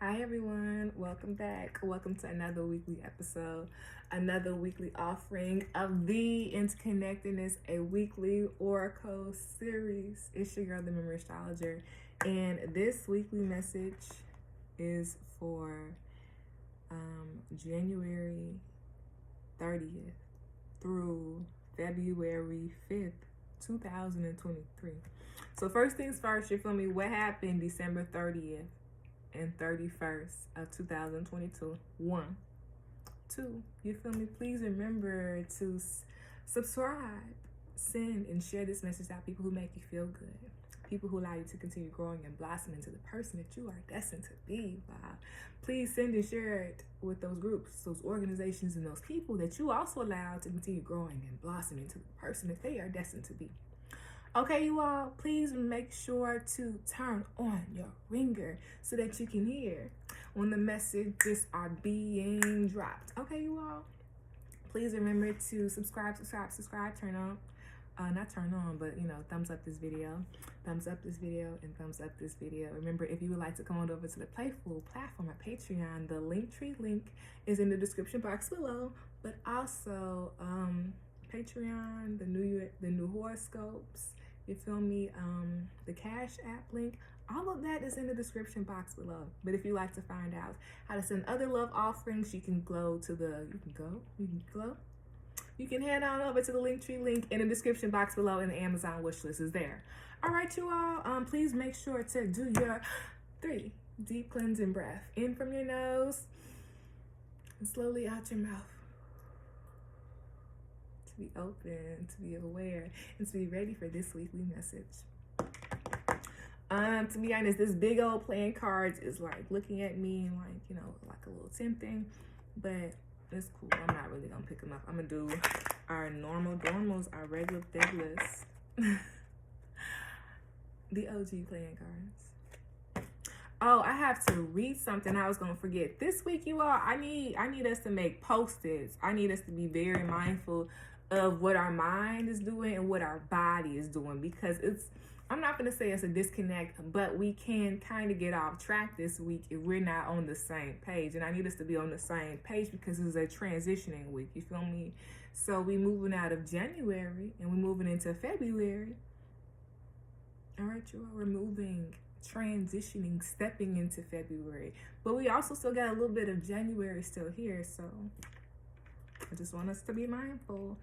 Hi everyone, welcome back. Welcome to another weekly episode, another weekly offering of the Interconnected-ness, a weekly oracle series. It's your girl, the Memory Astrologer, and this weekly message is for January 30th through February 5th, 2023. So first things first, you feel me? What happened December 30th? and 31st of 2022. 1. 2. You feel me? Please remember to subscribe, send, and share this message out. People who make you feel good. People who allow you to continue growing and blossoming into the person that you are destined to be. Wow. Please send and share it with those groups, those organizations, and those people that you also allow to continue growing and blossoming into the person that they are destined to be. Okay, you all, please make sure to turn on your ringer so that you can hear when the messages are being dropped. Okay, you all, please remember to subscribe, turn on, not turn on, but thumbs up this video, and thumbs up this video. Remember, if you would like to come on over to the Playful platform at Patreon, the Linktree link is in the description box below, but also Patreon, the new horoscopes, you feel me, the Cash App link, all of that is in the description box below. But if you like to find out how to send other love offerings, you can you can head on over to the Linktree link in the description box below, and the Amazon wish list is there. All right, you all, please make sure to do your 3 deep cleansing breath. In from your nose and slowly out your mouth. To be open, to be aware, and to be ready for this weekly message. To be honest, this big old playing cards is like looking at me like, like a little tempting, but it's cool. I'm not really gonna pick them up. I'm gonna do our normals, our regular deadlifts. The OG playing cards. Oh, I have to read something I was gonna forget. This week, you all, I need us to make post-its. I need us to be very mindful of what our mind is doing and what our body is doing, because I'm not going to say it's a disconnect, but we can kind of get off track this week if we're not on the same page. And I need us to be on the same page because it's a transitioning week, you feel me? So we moving out of January and we're moving into February. All right, you all, we're moving, transitioning, stepping into February, but we also still got a little bit of January still here, so I just want us to be mindful.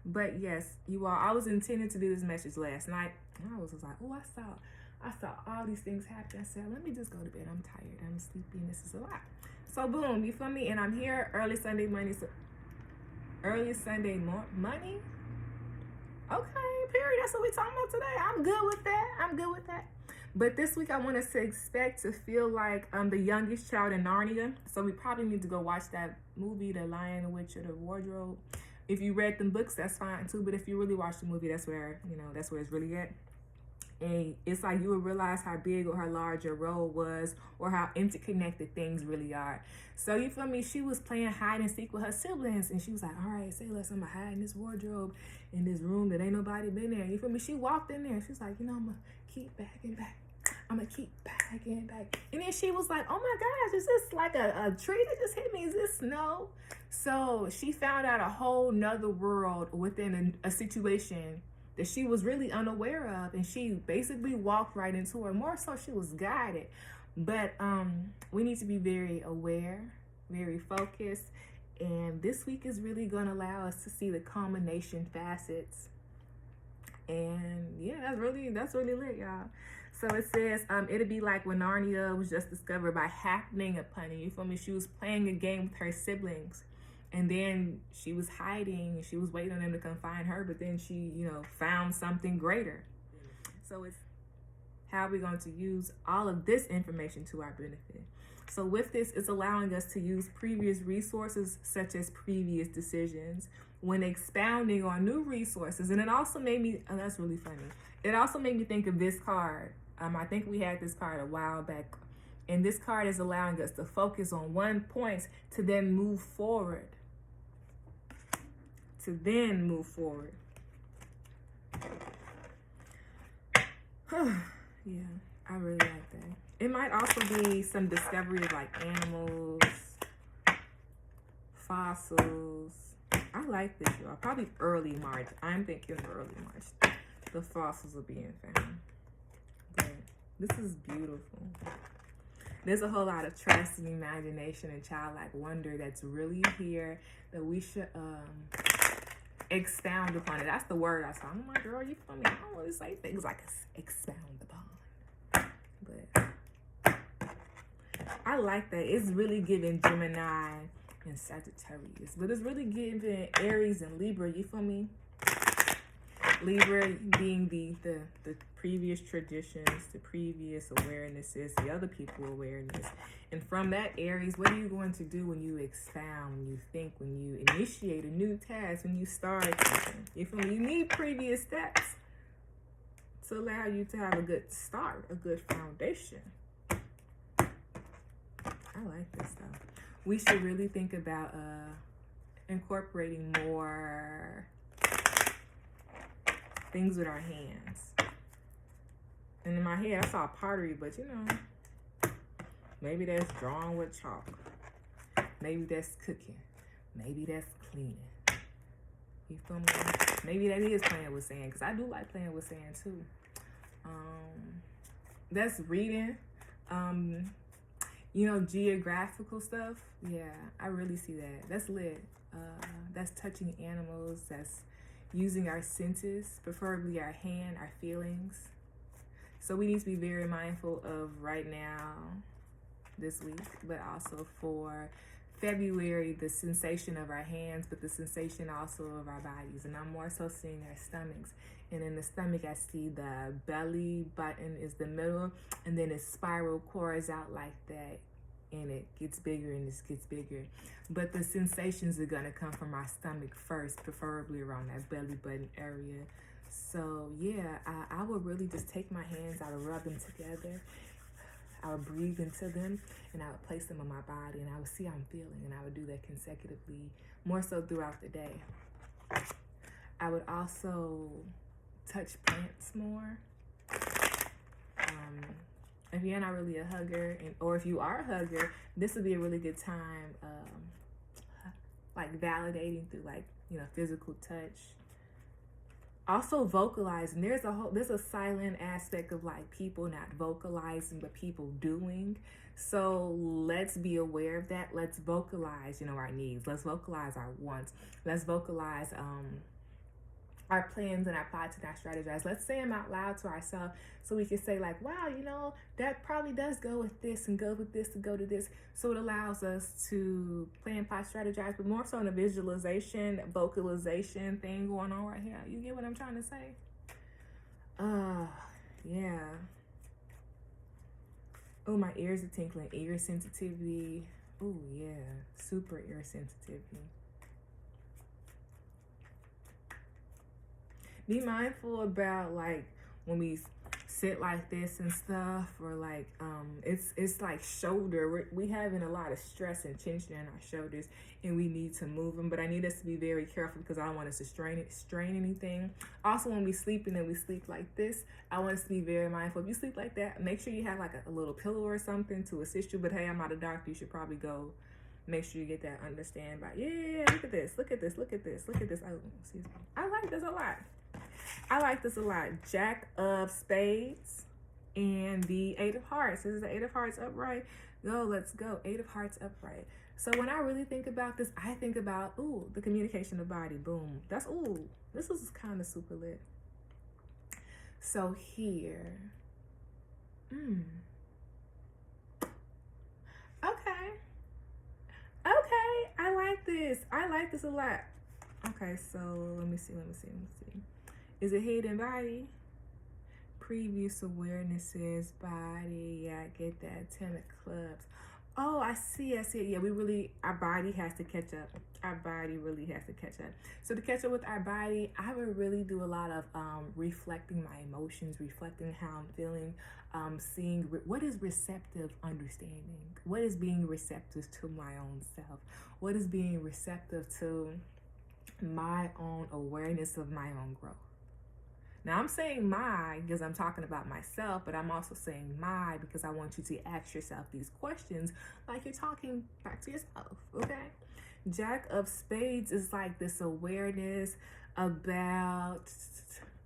But yes, you all, I was intending to do this message last night, and I was just like, oh, I saw all these things happen. I said, let me just go to bed. I'm tired, I'm sleepy, and this is a lot. So boom, you feel me? And I'm here early Sunday money. Okay, period. That's what we're talking about today. I'm good with that. But this week I want us to expect to feel like the youngest child in Narnia. So we probably need to go watch that movie, The Lion, the Witch, or the Wardrobe. If you read them books, that's fine too. But if you really watch the movie, that's where it's really at. And it's like you will realize how big or how large your role was, or how interconnected things really are. So you feel me? She was playing hide and seek with her siblings, and she was like, all right, say less, I'm gonna hide in this wardrobe in this room that ain't nobody been there. You feel me? She walked in there and she's like, I'm gonna keep backing back. I'm gonna keep backing back. And then she was like, oh my gosh, is this like a tree that just hit me? Is this snow? So she found out a whole nother world within a situation that she was really unaware of, and she basically walked right into her. More so, she was guided. But we need to be very aware, very focused, and this week is really going to allow us to see the culmination facets. And yeah, that's really lit, y'all. So it says it'll be like when Narnia was just discovered by happening upon it. You feel me? She was playing a game with her siblings, and then she was hiding and she was waiting on them to come find her, but then she, found something greater. So it's how we're going to use all of this information to our benefit. So with this, it's allowing us to use previous resources such as previous decisions when expounding on new resources. And it also made me, that's really funny. It also made me think of this card. I think we had this card a while back. And this card is allowing us to focus on one point to then move forward. Yeah, I really like that. It might also be some discovery of like animals, fossils. I like this, y'all. Probably early March. I'm thinking early March. The fossils are being found. But this is beautiful. There's a whole lot of trust and imagination and childlike wonder that's really here that we should expound upon it. That's the word I saw. I'm like, girl, you feel me? I don't really say things like expound upon. But I like that. It's really giving Gemini and Sagittarius. But it's really giving Aries and Libra, you feel me? Libra being the previous traditions, the previous awarenesses, the other people awareness. And from that, Aries, what are you going to do when you expound, when you think, when you initiate a new task, when you start something? You feel me? You need previous steps to allow you to have a good start, a good foundation. I like this stuff. We should really think about incorporating more things with our hands. And in my head, I saw pottery, but you know, maybe that's drawing with chalk. Maybe that's cooking. Maybe that's cleaning. You feel me? Maybe that is playing with sand, because I do like playing with sand too. That's reading. You know, geographical stuff. Yeah, I really see that. That's lit. That's touching animals. That's using our senses, preferably our hand, our feelings. So we need to be very mindful of right now, this week, but also for February, the sensation of our hands, but the sensation also of our bodies. And I'm more so seeing our stomachs. And in the stomach, I see the belly button is the middle, and then it spiral cores out like that. And it gets bigger and it gets bigger. But the sensations are going to come from our stomach first, preferably around that belly button area. So, yeah, I would really just take my hands, I would rub them together, I would breathe into them, and I would place them on my body, and I would see how I'm feeling, and I would do that consecutively, more so throughout the day. I would also touch plants more. If you're not really a hugger, or if you are a hugger, this would be a really good time, like validating through like, you know, physical touch. Also vocalizing. There's a silent aspect of like people not vocalizing, but people doing. So let's be aware of that. Let's vocalize, you know, our needs. Let's vocalize our wants. Let's vocalize our plans and our plots and our strategies. Let's say them out loud to ourselves so we can say like, wow, you know, that probably does go with this and go with this and go to this. So it allows us to plan, plot, strategize, but more so in a visualization, vocalization thing going on right here. You get what I'm trying to say? Yeah. Oh, my ears are tinkling. Ear sensitivity. Oh, yeah. Super ear sensitivity. Be mindful about like when we sit like this and stuff, or like it's like shoulder. We having a lot of stress and tension in our shoulders, and we need to move them. But I need us to be very careful because I don't want us to strain anything. Also, when we sleep and then we sleep like this, I want us to be very mindful. If you sleep like that, make sure you have like a little pillow or something to assist you. But hey, I'm not a doctor. You should probably go. Make sure you get that understand by. Yeah, look at this. Look at this. Look at this. Look at this. Oh, excuse me. I like this a lot. I like this a lot. Jack of Spades and the Eight of Hearts. This is the Eight of Hearts upright. Go, let's go. Eight of Hearts upright. So when I really think about this, I think about, ooh, the communication of body. Boom. That's, ooh, this is kind of super lit. So here. Okay. Okay. I like this. I like this a lot. Okay, so let me see. Is it head and body? Previous awarenesses, body. Yeah, I get that. 10 of clubs. Oh, I see it. Yeah, our body has to catch up. Our body really has to catch up. So to catch up with our body, I would really do a lot of reflecting my emotions, reflecting how I'm feeling, seeing what is receptive understanding. What is being receptive to my own self? What is being receptive to my own awareness of my own growth? Now, I'm saying my because I'm talking about myself, but I'm also saying my because I want you to ask yourself these questions like you're talking back to yourself, okay? Jack of Spades is like this awareness about,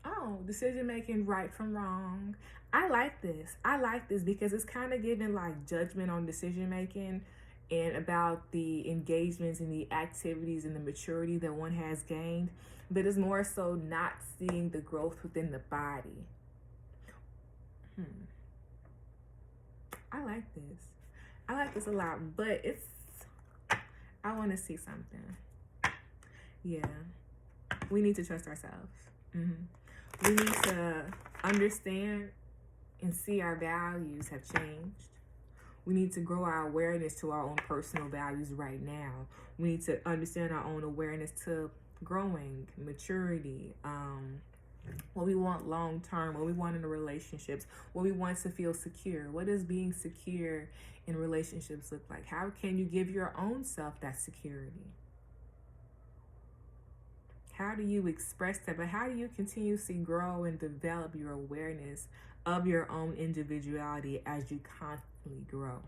oh, decision making, right from wrong. I like this. I like this because it's kind of giving like judgment on decision making and about the engagements and the activities and the maturity that one has gained, but it's more so not seeing the growth within the body. I like this. I like this a lot, but I want to see something. Yeah, we need to trust ourselves. We need to understand and see our values have changed. We need to grow our awareness to our own personal values right now. We need to understand our own awareness to growing, maturity, what we want long term, what we want in the relationships, what we want to feel secure. What does being secure in relationships look like? How can you give your own self that security? How do you express that? But how do you continuously grow and develop your awareness of your own individuality as you constantly grow?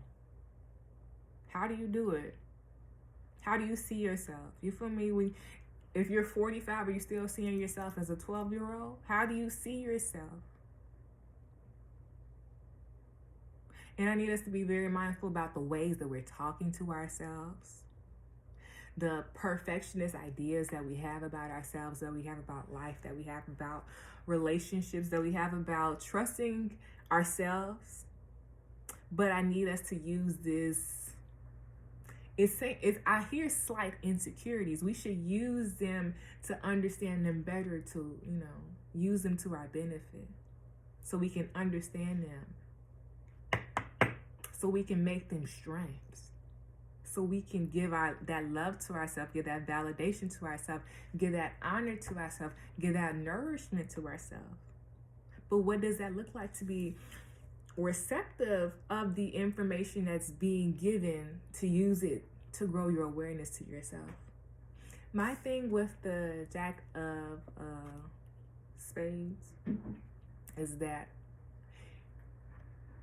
How do you do it? How do you see yourself? You feel me? If you're 45, are you still seeing yourself as a 12-year-old? How do you see yourself? And I need us to be very mindful about the ways that we're talking to ourselves, the perfectionist ideas that we have about ourselves, that we have about life, that we have about relationships, that we have about trusting ourselves. But I need us to use this. I hear slight insecurities. We should use them to understand them better, to, use them to our benefit so we can understand them, so we can make them strengths, so we can give that love to ourselves, give that validation to ourselves, give that honor to ourselves, give that nourishment to ourselves. But what does that look like to be receptive of the information that's being given, to use it to grow your awareness to yourself? My thing with the Jack of Spades is that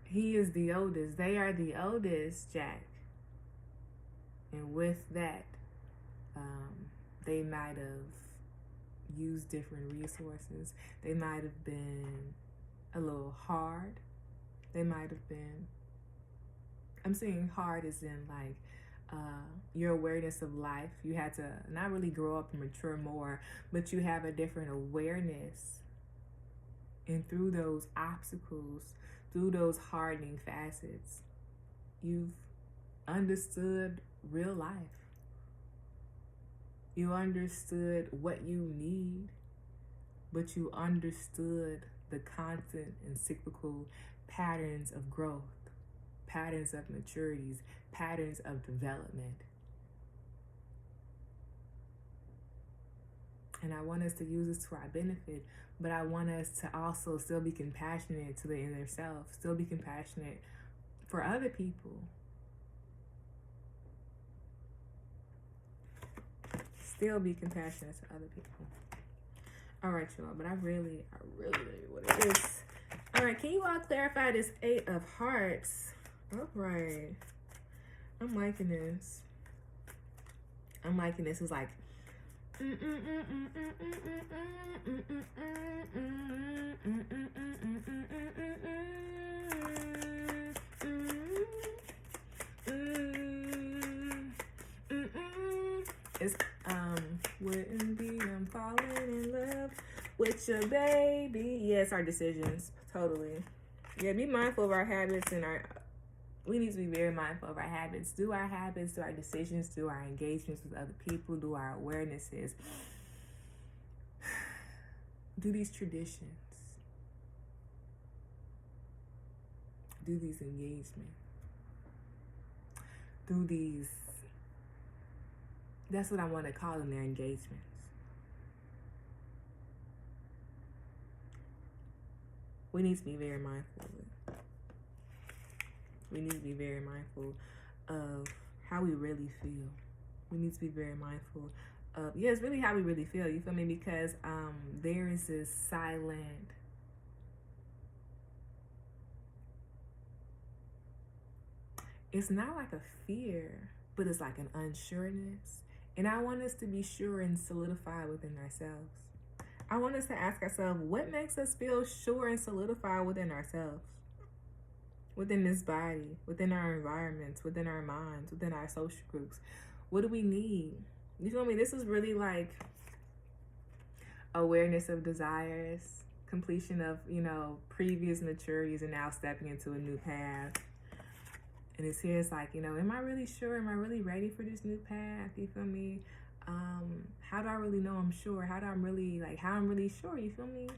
he is the oldest. They are the oldest Jack. And with that, they might have used different resources. They might have been a little hard. They might have been, I'm saying hard as in like your awareness of life. You had to not really grow up and mature more, but you have a different awareness. And through those obstacles, through those hardening facets, you've understood real life. You understood what you need, but you understood the constant and cyclical patterns of growth, patterns of maturities, patterns of development. And I want us to use this to our benefit, but I want us to also still be compassionate to the inner self, still be compassionate for other people. Still be compassionate to other people. All right, y'all, but I really what it is. All right, can you all clarify this 8 of Hearts? All right. I'm liking this. It's like, it's wouldn't be I'm falling in love with your baby. Yeah, it's our decisions. Totally. Yeah, be mindful of our habits and we need to be very mindful of our habits. Do our habits, do our decisions, do our engagements with other people, do our awarenesses. Do these traditions. Do these engagements. Do these, that's what I want to call them, their engagements. We need to be very mindful of it. We need to be very mindful of how we really feel. We need to be very mindful yeah, it's really how we really feel, you feel me? Because there is this silent, it's not like a fear, but it's like an unsureness. And I want us to be sure and solidified within ourselves. I want us to ask ourselves, what makes us feel sure and solidified within ourselves? Within this body, within our environments, within our minds, within our social groups. What do we need? You feel me? This is really like awareness of desires, completion of, previous maturities, and now stepping into a new path. And it's here, it's like, am I really sure? Am I really ready for this new path? You feel me? How do I really know I'm sure? How I'm really sure? You feel me?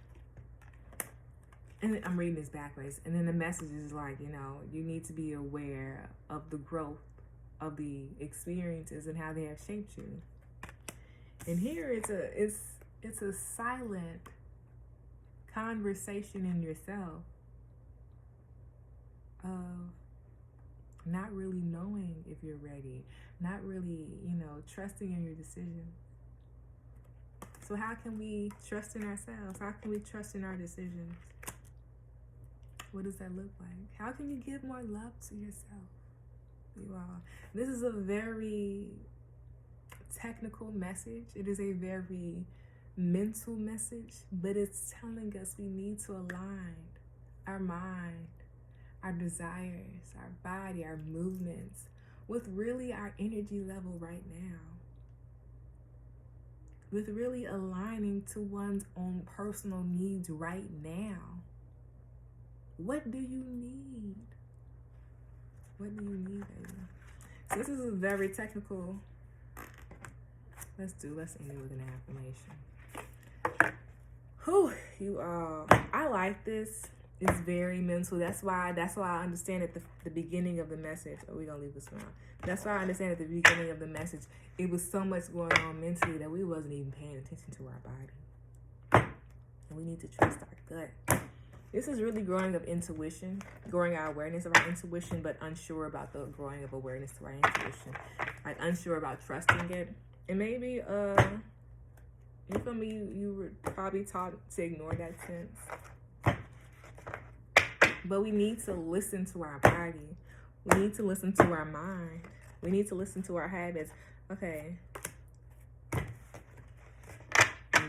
And I'm reading this backwards. And then the message is like, you need to be aware of the growth of the experiences and how they have shaped you. And here it's a silent conversation in yourself of not really knowing if you're ready, not really, trusting in your decisions. So how can we trust in ourselves? How can we trust in our decisions? What does that look like? How can you give more love to yourself? You all. This is a very technical message. It is a very mental message, but it's telling us we need to align our mind, our desires, our body, our movements with really our energy level right now. With really aligning to one's own personal needs right now. What do you need? What do you need, baby? So this is a very technical. Let's end it with an affirmation. Whew, you all. I like this. It's very mental. That's why I understand at the beginning of the message. Oh, we're gonna leave this one out. That's why I understand at the beginning of the message, it was so much going on mentally that we wasn't even paying attention to our body. And we need to trust our gut. This is really growing of intuition, growing our awareness of our intuition, but unsure about the growing of awareness to our intuition. Like unsure about trusting it. And maybe, you feel me, you were probably taught to ignore that sense. But we need to listen to our body. We need to listen to our mind. We need to listen to our habits. Okay. We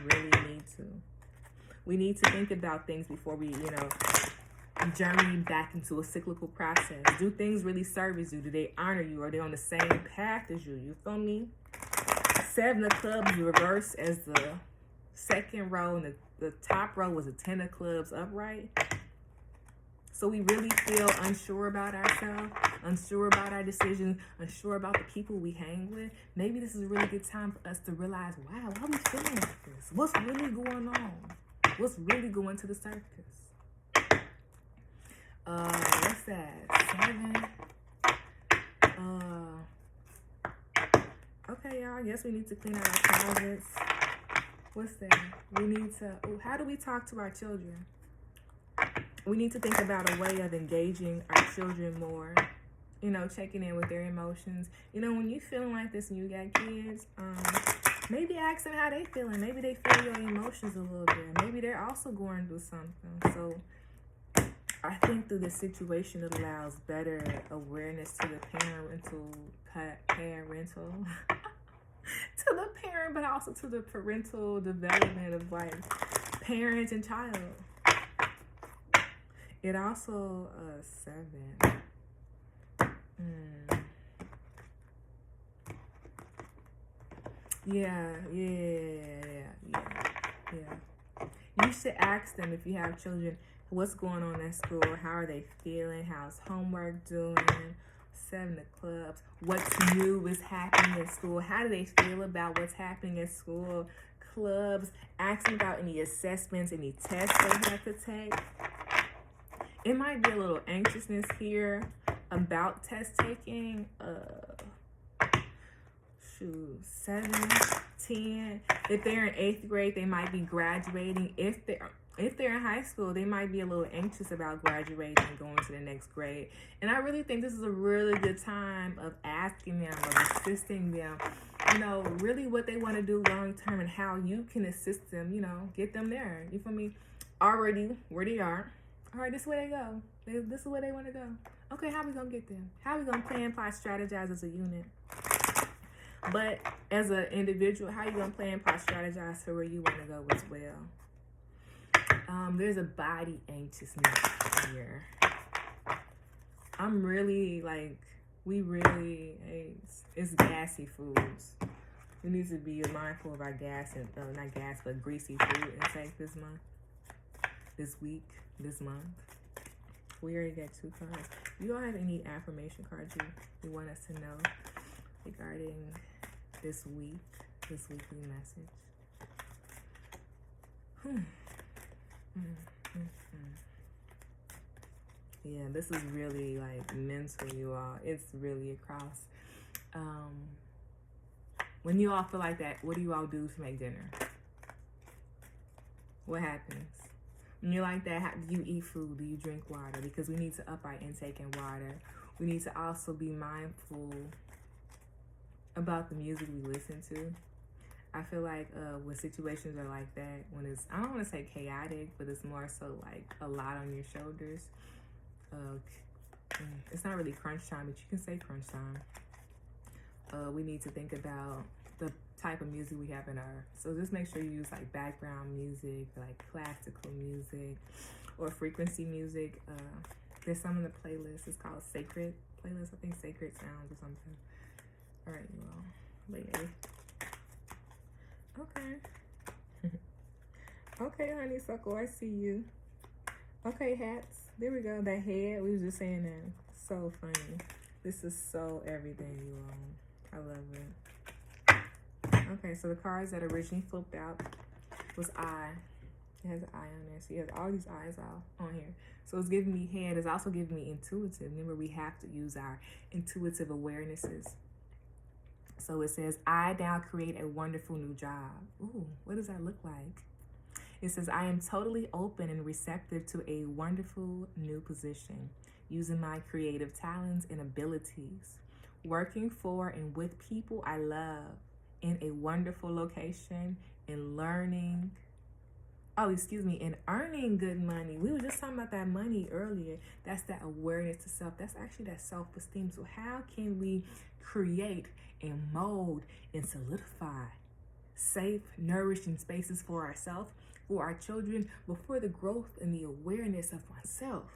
really need to. We need to think about things before we, journey back into a cyclical process. Do things really service you? Do they honor you? Are they on the same path as you? You feel me? 7 of clubs reversed as the second row, and the top row was a 10 of clubs upright. So we really feel unsure about ourselves, unsure about our decisions, unsure about the people we hang with. Maybe this is a really good time for us to realize, wow, why are we feeling like this? What's really going on? What's really going to the surface? What's that? 7. Okay, y'all, I guess we need to clean out our closets. What's that? We need to, how do we talk to our children? We need to think about a way of engaging our children more, checking in with their emotions. When you feeling like this and you got kids, maybe ask them how they feeling. Maybe they feel your emotions a little bit. Maybe they're also going through something. So I think through this situation, it allows better awareness to the parental, to the parent, but also to the parental development of like parent and child. It also 7. Yeah. You should ask them, if you have children, what's going on at school? How are they feeling? How's homework doing? 7 of clubs. What's new is happening at school? How do they feel about what's happening at school? Clubs. Ask them about any assessments, any tests they have to take. It might be a little anxiousness here about test taking. 7, 10. If they're in 8th grade, they might be graduating. If they're in high school, they might be a little anxious about graduating and going to the next grade. And I really think this is a really good time of asking them, of assisting them you know, really what they want to do long term and how you can assist them, you know, get them there. You feel me? Already where they are. All right, this is where they go. This is where they want to go. Okay, how we going to get there? How we going to plan, plot, strategize as a unit? But as an individual, how you going to plan, plot, strategize for where you want to go as well? There's a body anxiousness here. I'm really like, it's gassy foods. We need to be mindful of our gas and, not gas, but greasy food intake this month, this week, this month. We already got 2 cards. You all have any affirmation cards you want us to know regarding this week, this weekly message? Yeah, this is really like mental, you all. It's really across. When you all feel like that, what do you all do to make dinner? What happens? When you're like that, do you eat food? Do you drink water? Because we need to up our intake in water. We need to also be mindful about the music we listen to. I feel like when situations are like that, when it's, I don't want to say chaotic, but it's more so like a lot on your shoulders. It's not really crunch time, but you can say crunch time. We need to think about the type of music we have in our, so just make sure you use like background music, like classical music or frequency music. There's some in the playlist. It's called Sacred Playlist. I think Sacred Sounds or something. All right, you all. Later. Okay. Okay, honeysuckle, I see you. Okay, hats. There we go. That head. We was just saying that. So funny. This is so everything, you all. I love it. Okay, so the cards that originally flipped out was eye. It has an eye on there. So you have all these eyes all on here. So it's giving me head. It's also giving me intuitive. Remember, we have to use our intuitive awarenesses. So it says, I now create a wonderful new job. Ooh, what does that look like? It says, I am totally open and receptive to a wonderful new position, using my creative talents and abilities, working for and with people I love, in a wonderful location, and learning, and earning good money. We were just talking about that money earlier. That's that awareness to self. That's actually that self-esteem. So how can we create and mold and solidify safe, nourishing spaces for ourselves, for our children, but for the growth and the awareness of oneself?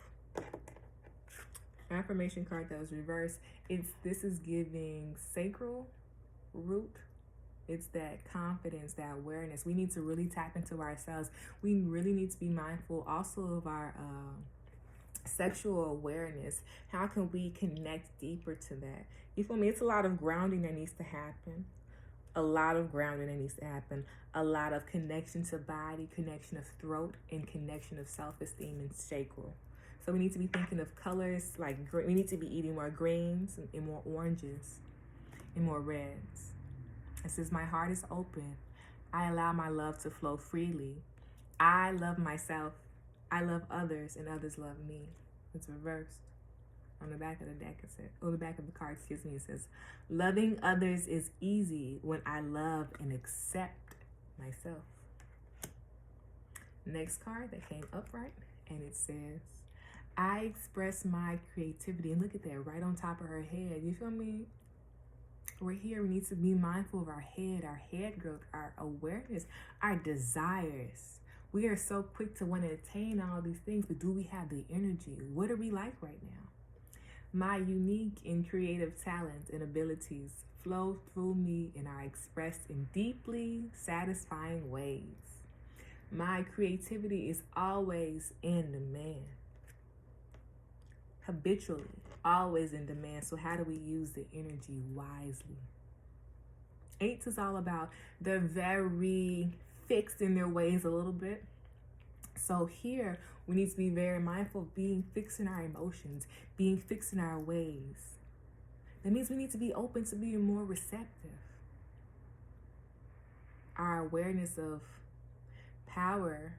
Affirmation card that was reversed. This is giving sacral root. It's that confidence, that awareness. We need to really tap into ourselves. We really need to be mindful also of our sexual awareness. How can we connect deeper to that? You feel me? It's a lot of grounding that needs to happen. A lot of grounding that needs to happen. A lot of connection to body, connection of throat, and connection of self-esteem and sacral. So we need to be thinking of colors, like we need to be eating more greens and more oranges and more reds. It says, my heart is open. I allow my love to flow freely. I love myself. I love others, and others love me. It's reversed. On the back of the deck, it says, the back of the card, it says, loving others is easy when I love and accept myself. Next card that came upright, and it says, I express my creativity. And look at that, right on top of her head. You feel me? We're here. We need to be mindful of our head growth, our awareness, our desires. We are so quick to want to attain all these things, but do we have the energy? What are we like right now? My unique and creative talents and abilities flow through me and are expressed in deeply satisfying ways. My creativity is always in demand. Habitually, always in demand. So how do we use the energy wisely? 8 is all about, they're very fixed in their ways a little bit. So here, we need to be very mindful of being fixed in our emotions, being fixed in our ways. That means we need to be open to being more receptive. Our awareness of power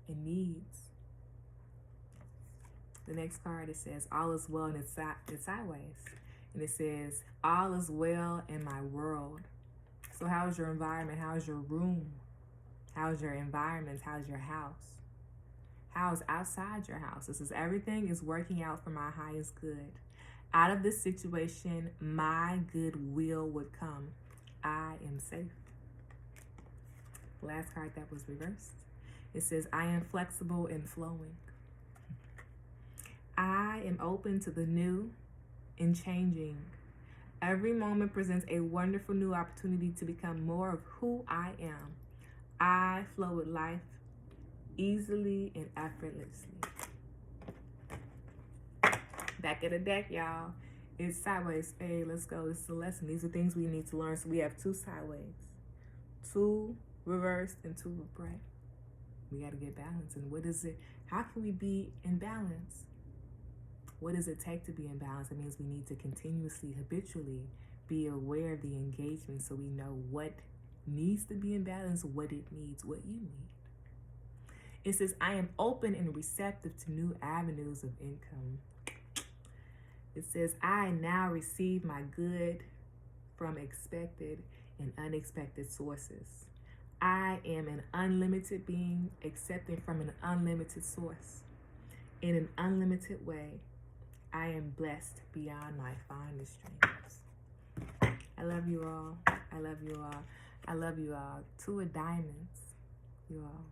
and needs. The next card, it says, all is well and it's sideways. And it says, all is well in my world. So how's your environment? How's your room? How's your environment? How's your house? How's outside your house? It says, everything is working out for my highest good. Out of this situation, my good will would come. I am safe. Last card that was reversed. It says, I am flexible and flowing. I am open to the new and changing. Every moment presents a wonderful new opportunity to become more of who I am. I flow with life easily and effortlessly. Back of the deck, y'all. It's sideways. Hey, let's go. This is a lesson. These are things we need to learn. So we have 2 sideways, 2 reversed, and 2 upright. We got to get balance. And what is it? How can we be in balance? What does it take to be in balance? It means we need to continuously, habitually be aware of the engagement so we know what needs to be in balance, what it needs, what you need. It says, I am open and receptive to new avenues of income. It says, I now receive my good from expected and unexpected sources. I am an unlimited being, accepting from an unlimited source. In an unlimited way, I am blessed beyond my fondest dreams. I love you all. I love you all. I love you all. 2 of diamonds. You all.